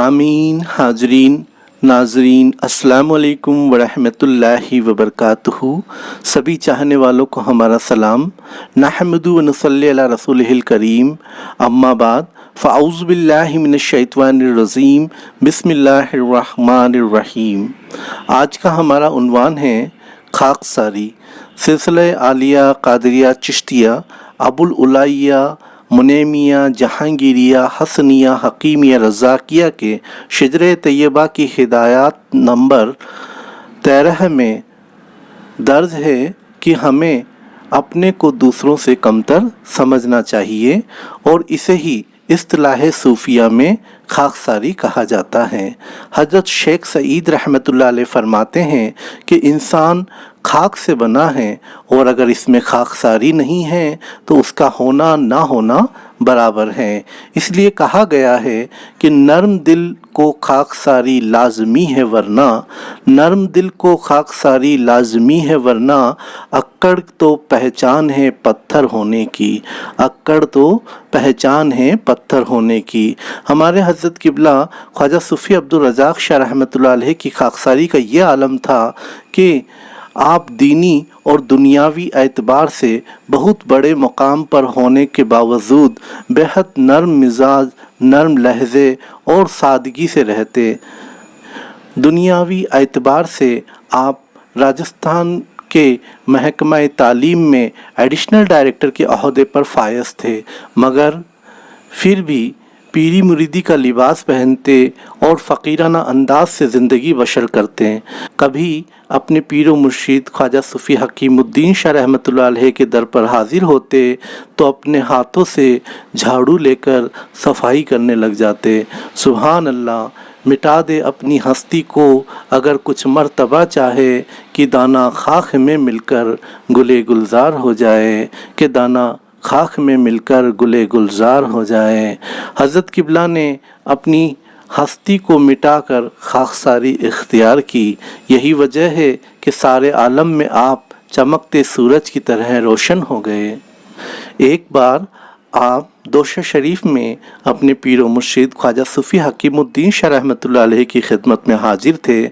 सामीन, हाजरीन, नाजरीन, अस्सलाम वालेकुम वरहमतुल्लाहि वबरकातुहू। सभी चाहने वालों को हमारा सलाम। नहमदु व नसल्ली अला रसूलिहिल करीम, अम्मा बाद, फ़अऊज़ु बिल्लाहि मिनश शैतानिर रजीम, बिस्मिल्लाहिर रहमानिर रहीम। आज का हमारा उन्वान है खाकसारी। सिलसिला आलिया कादरिया चिश्तिया अबुल उलाइया मुनेमिया जहांगीरिया हसनिया हकीमिया रज़ाकिया के शजरे तैयबा की हिदायत नंबर 13 में दर्ज है कि हमें अपने को दूसरों से कमतर समझना चाहिए और इसे ही इस्तिलाह सूफिया में खाकसारी कहा जाता है। हज़रत शेख सईद रहमतुल्लाह अलैह फरमाते हैं कि इंसान खाक से बना है और अगर इसमें खाकसारी नहीं है तो उसका होना ना होना बराबर है। इसलिए कहा गया है कि नर्म दिल को खाकसारी लाजमी है वरना, नर्म दिल को खाकसारी लाजमी है वरना अक्कड़ तो पहचान है पत्थर होने की, अक्कड़ तो पहचान है पत्थर होने की। हमारे हज़रत किबला ख्वाजा सूफ़ी अब्दुल रज़ाक शाह रहमतुल्लाह अलैह की खाकसारी का ये आलम था कि आप दीनी और दुनियावी एतबार से बहुत बड़े मुकाम पर होने के बावजूद बेहद नर्म मिजाज, नर्म लहजे और सादगी से रहते। दुनियावी एतबार से आप राजस्थान के महकमा तालीम में एडिशनल डायरेक्टर के ओहदे पर फायज थे, मगर फिर भी पीरी मुरीदी का लिबास पहनते और फ़कीराना अंदाज से ज़िंदगी बशर करते। कभी अपने पीर व मुर्शिद ख्वाजा सूफ़ी हकीमुद्दीन शाह रहमतुल्लाह अलैह के दर पर हाजिर होते तो अपने हाथों से झाड़ू लेकर सफाई करने लग जाते। सुभान अल्लाह, मिटा दे अपनी हस्ती को अगर कुछ मर्तबा चाहे कि दाना खाक में मिलकर गुले गुलजार हो जाए, कि दाना खाक में मिलकर गुले गुलजार हो जाए। हज़रत किबला ने अपनी हस्ती को मिटाकर खाकसारी इख्तियार की। यही वजह है कि सारे आलम में आप चमकते सूरज की तरह रोशन हो गए। एक बार आप दोशा शरीफ में अपने पीर व मुर्शिद ख्वाजा सूफ़ी हकीमुद्दीन शाह रहमतुल्लाह अलैह की खिदमत में हाजिर थे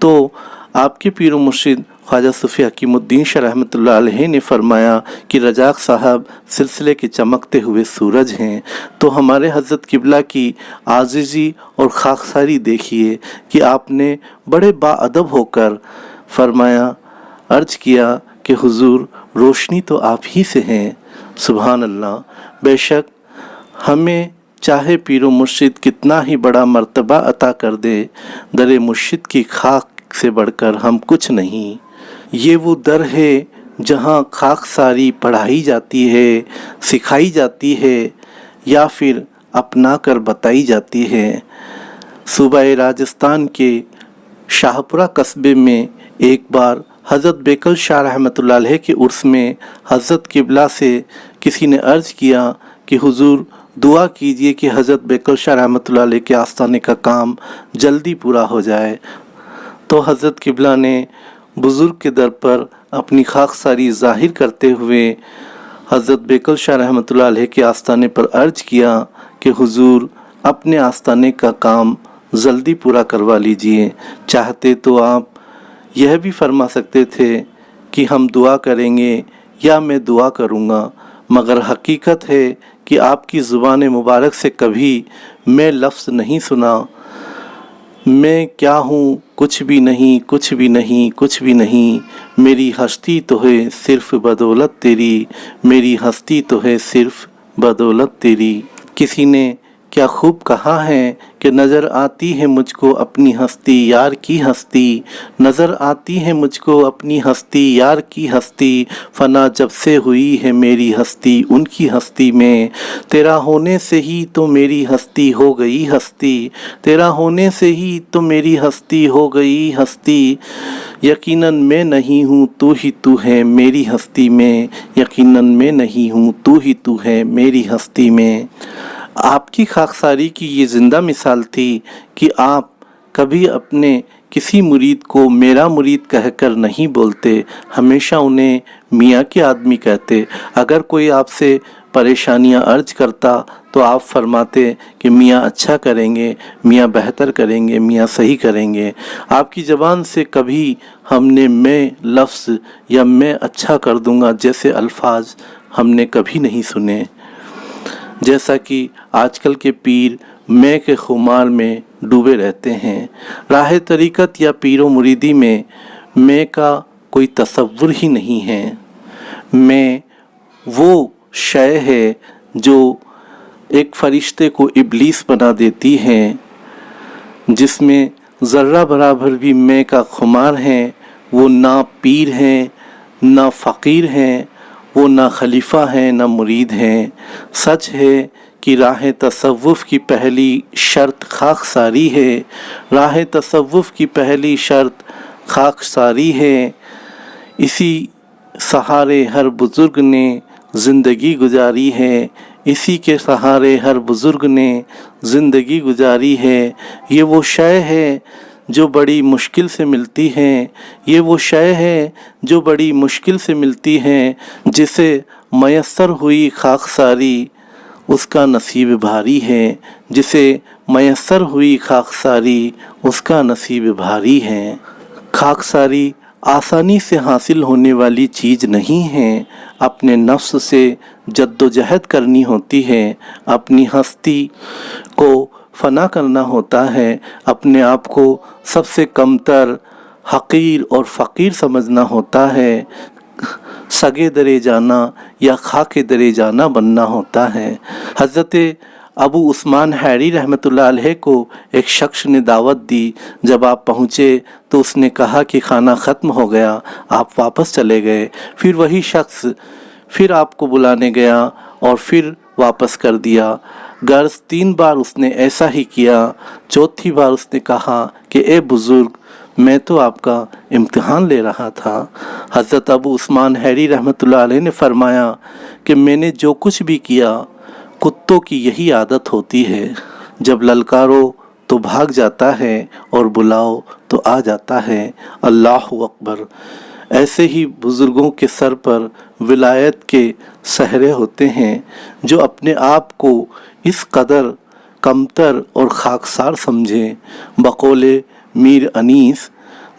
तो आपके पीर व मुर्शिद ख्वाजा सूफ़ी हकीमुद्दीन शाह रहमतुल्लाह अलैह ने फरमाया कि रज़ाक साहब सिलसिले के चमकते हुए सूरज हैं। तो हमारे हज़रत किबला की आजिज़ी और खाकसारी देखिए कि आपने बड़े बाअदब होकर फरमाया, अर्ज़ किया कि हुजूर रोशनी तो आप ही से हैं। सुभान अल्लाह, बेशक हमें चाहे पीर व मुर्शिद कितना ही बड़ा मर्तबा अता कर दे, दर मुर्शिद की खाक से बढ़कर हम कुछ नहीं। ये वो दर है जहाँ खाकसारी पढ़ाई जाती है, सिखाई जाती है या फिर अपना कर बताई जाती है। सूबा राजस्थान के शाहपुरा कस्बे में एक बार हज़रत बेकल शाह रहमतुल्लाह अलैह के उर्स में हज़रत किबला से किसी ने अर्ज़ किया कि हुजूर दुआ कीजिए कि हज़रत बेकल शाह रहमतुल्लाह अलैह के आस्थाने का काम जल्दी पूरा हो जाए। तो हज़रत किबला ने बुज़ुर्ग के दर पर अपनी खाकसारी ज़ाहिर करते हुए हज़रत बेकल शाह रहमतुल्लाह अलैह के आस्थाने पर अर्ज़ किया कि हुजूर अपने आस्थाने का काम जल्दी पूरा करवा लीजिए। चाहते तो आप यह भी फरमा सकते थे कि हम दुआ करेंगे या मैं दुआ करूँगा, मगर हकीकत है कि आपकी ज़ुबान मुबारक से कभी मैं लफ्ज़ नहीं सुना, मैं क्या हूँ, कुछ भी नहीं, कुछ भी नहीं, कुछ भी नहीं, मेरी हस्ती तो है सिर्फ़ बदौलत तेरी, मेरी हस्ती तो है सिर्फ़ बदौलत तेरी। किसी ने क्या खूब कहा है कि नज़र आती है मुझको अपनी हस्ती यार की हस्ती, नज़र आती है मुझको अपनी हस्ती यार की हस्ती, फ़ना जब से हुई है मेरी हस्ती उनकी हस्ती में, तेरा होने से ही तो मेरी हस्ती हो गई हस्ती, तेरा होने से ही तो मेरी हस्ती हो गई हस्ती, यकीनन मैं नहीं हूँ तू ही तू है मेरी हस्ती में, यकीनन मैं नहीं हूँ तू ही तू है मेरी हस्ती में। आपकी खाकसारी की ये ज़िंदा मिसाल थी कि आप कभी अपने किसी मुरीद को मेरा मुरीद कहकर नहीं बोलते, हमेशा उन्हें मियाँ के आदमी कहते। अगर कोई आपसे परेशानियां अर्ज करता तो आप फरमाते कि मियाँ अच्छा करेंगे, मियाँ बेहतर करेंगे, मियाँ सही करेंगे। आपकी ज़बान से कभी हमने मैं लफ्ज़ या मैं अच्छा कर दूंगा जैसे अल्फाज हमने कभी नहीं सुने। जैसा कि आजकल के पीर मैं के खुमार में डूबे रहते हैं। राह तरीक़त या पीरो मुरीदी में मैं का कोई तसव्वुर ही नहीं है। मैं वो शय है जो एक फ़रिश्ते को इब्लीस बना देती है, जिसमें ज़र्रा बराबर भी मैं का खुमार है। वो ना पीर हैं, ना फ़कीर हैं, वो ना खलीफा हैं, ना मुरीद हैं। सच है कि राह तसव्वुफ़ की पहली शर्त खाकसारी है। राह तसव्वुफ़ की पहली शर्त खाकसारी है। इसी सहारे हर बुज़ुर्ग ने ज़िंदगी गुजारी है। इसी के सहारे हर बुज़ुर्ग ने ज़िंदगी गुजारी है। ये वो शय है जो बड़ी मुश्किल से मिलती है। ये वो शय है जो बड़ी मुश्किल से मिलती है। जिसे मयस्सर हुई खाकसारी उसका नसीब भारी है। जिसे मयस्सर हुई खाकसारी उसका नसीब भारी है। खाकसारी आसानी से हासिल होने वाली चीज़ नहीं है। अपने नफ्स से जद्दोजहद करनी होती है। अपनी हस्ती को फना करना होता है। अपने आप को सबसे कमतर, हकीर और फ़कीर समझना होता है। सगे दरे जाना या खाके दरे जाना बनना होता है। हज़रत अबू उस्मान हैरी रहमतुल्लाह अलैह को एक शख्स ने दावत दी। जब आप पहुँचे तो उसने कहा कि खाना ख़त्म हो गया, आप वापस चले गए। फिर वही शख्स फिर आपको बुलाने गया और फिर वापस कर दिया। गर्ज 3 बार उसने ऐसा ही किया। चौथी बार उसने कहा कि ए बुज़ुर्ग, मैं तो आपका इम्तिहान ले रहा था। हज़रत अबू उस्मान हैरी रहमतुल्लाह अलैह ने फरमाया कि मैंने जो कुछ भी किया, कुत्तों की यही आदत होती है। जब ललकारो तो भाग जाता है और बुलाओ तो आ जाता है। अल्लाहु अकबर। ऐसे ही बुज़ुर्गों के सर पर विलायत के सहरे होते हैं जो अपने आप को इस कदर कमतर और खाकसार समझें। बकौले मीर अनीस,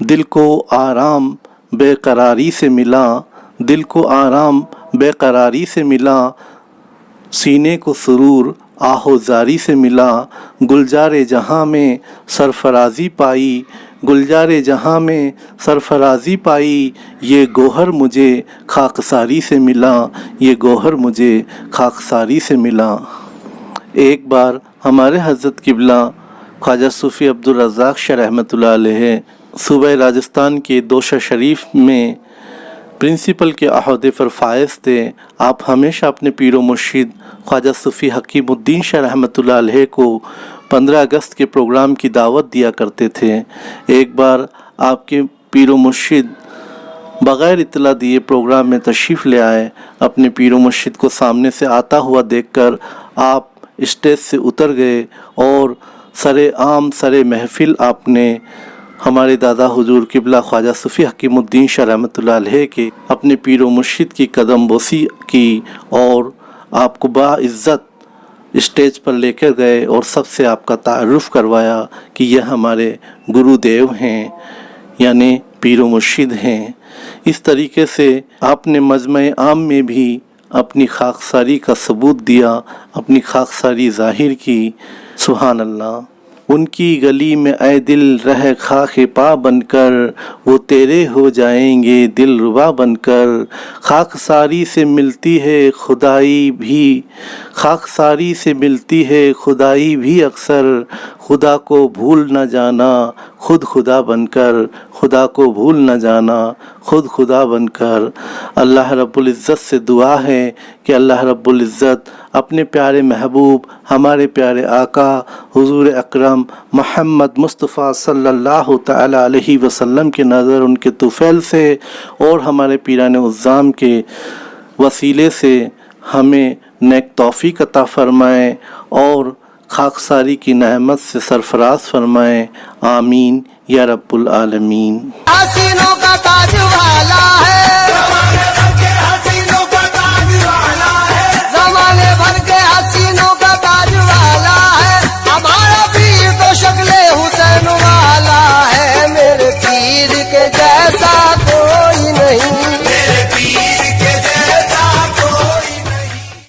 दिल को आराम बेकरारी से मिला, दिल को आराम बेकरारी से मिला, सीने को सुरूर आहोजारी से मिला। गुलजारे जहाँ में सरफराजी पाई, गुलजारे जहाँ में सरफराजी पाई, ये गोहर मुझे खाकसारी से मिला, ये गोहर मुझे खाकसारी से मिला। एक बार हमारे हज़रत किबला ख्वाजा सूफ़ी अब्दुल रज़्ज़ाक़ शाह रहमतुल्लाह अलैह सूबह राजस्थान के दोशा शरीफ में प्रिंसिपल के अहदे पर फायज थे। आप हमेशा अपने पीरो मुर्शिद ख्वाजा सूफ़ी हकीमुद्दीन शाह रहमतुल्लाह अलैह को 15 अगस्त के प्रोग्राम की दावत दिया करते थे। एक बार आपके पीरो मुर्शिद बग़ैर इत्तला दिए प्रोग्राम में तशरीफ़ ले आए। अपने पीरो मुर्शिद को सामने से आता हुआ देखकर आप स्टेज से उतर गए और सरे आम सरे महफिल आपने हमारे दादा हुजूर किबला ख्वाजा सूफ़ी हकीमुद्दीन शाह रहमतुल्लाह अलैह के अपने पीरो मुर्शिद की कदम बोसी की और आपको बाइज़्ज़त स्टेज पर लेकर गए और सबसे आपका तारुफ़ करवाया कि यह हमारे गुरुदेव हैं, यानी पीरो मुर्शिद हैं। इस तरीके से आपने मजमे आम में भी अपनी खाकसारी का सबूत दिया, अपनी खाकसारी ज़ाहिर की। सुभान अल्लाह। उनकी गली में ऐ दिल रह खाके पा बनकर, वो तेरे हो जाएंगे दिल रुबा बनकर। खाकसारी से मिलती है खुदाई भी, खाकसारी से मिलती है खुदाई भी अक्सर। खुदा को भूल न जाना खुद खुदा बनकर, खुदा को भूल न जाना खुद खुदा बनकर। अल्लाह रब्बुल इज़्ज़त से दुआ है कि अल्लाह रब्बुल इज़्ज़त अपने प्यारे महबूब हमारे प्यारे आका हुजूर अकरम मोहम्मद मुस्तफ़ा सल्लल्लाहु तआला अलैहि वसल्लम के नज़र उनके तुफ़ैल से और हमारे पीरान उज़्ज़ाम के वसीले से हमें नेक तौफ़ीक़ अता फ़रमाएँ और खाकसारी की नेमत से सरफराज फरमाएँ। आमीन या रब्बुल आलमीन।